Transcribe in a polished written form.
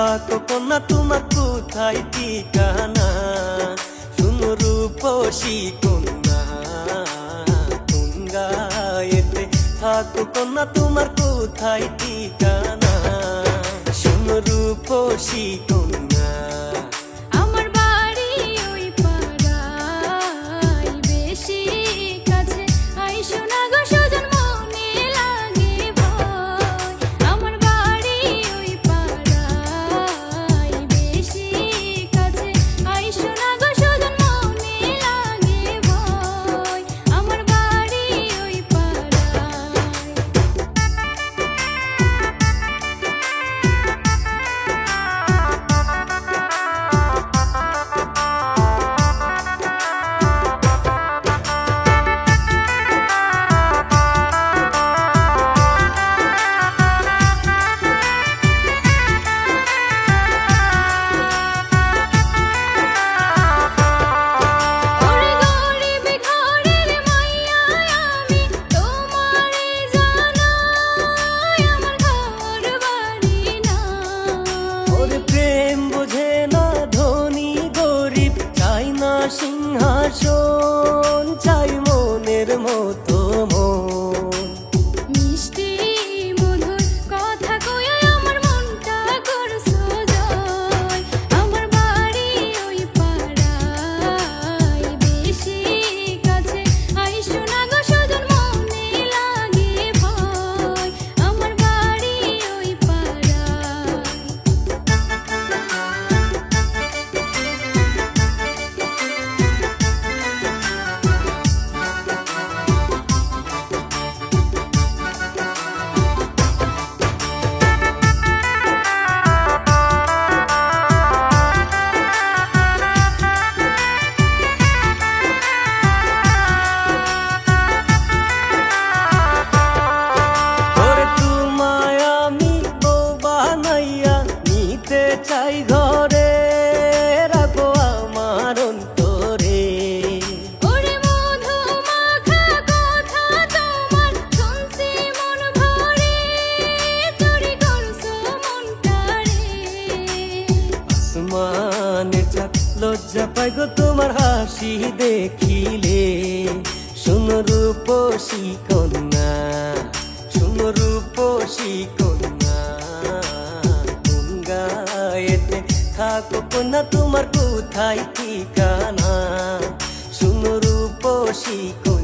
থাকো কন্যা তোমার কোথায় ঠিকানা? শুনো রূপসী কন্যা কোন গায়েতে থাকো কন্যা তোমার কোথায় ঠিকানা? শুনো রূপসী কন্যা আমার বাড়ি ওই পাড়ায়, বেশি কাছে আইসো না গো সজন, মনে লাগে ভয়। আমার বাড়ি ওই পাড়ায়, বেশি কাছে আইসো না গো সজন, মনে লাগে ভয়। আমার বাড়ি ওই পাড়ায়। ওরে গরিব ঘরের মাইয়া আমি তোমারে জানাই, আমার ঘর বাড়ি নাই। ওরে প্রেম বোঝে না ধনী গরিব, চাই না সিংহাসন, চাই মনের মতো মন। মিষ্টি মধুর কথা কইয়া আমার মনটা করছো জয়। আমার বাড়ি ওই পাড়ায়, বেশি কাছে আইসো না গো সজন, মনে লাগে ভয়। আমার বাড়ি ওই পাড়ায়। ওরে তোমায় আমি বউ বানাইয়া নিতে চাই ঘরে, রাখো আমার অন্তরে। ওরে মধু মাখা কথা তোমার শুনছি মন ভরে, চুরি করছো মনটারে। আসমানের চাঁদ লজ্জা পাই গো তোমার হাসি দেখিলে। শুনো রূপসী কন্যা, শুনো রূপসী কন্যা কোন গায়েতে থাকো কন্যা তোমার কোথায় ঠিকানা? শুনো রূপসী কন্যা।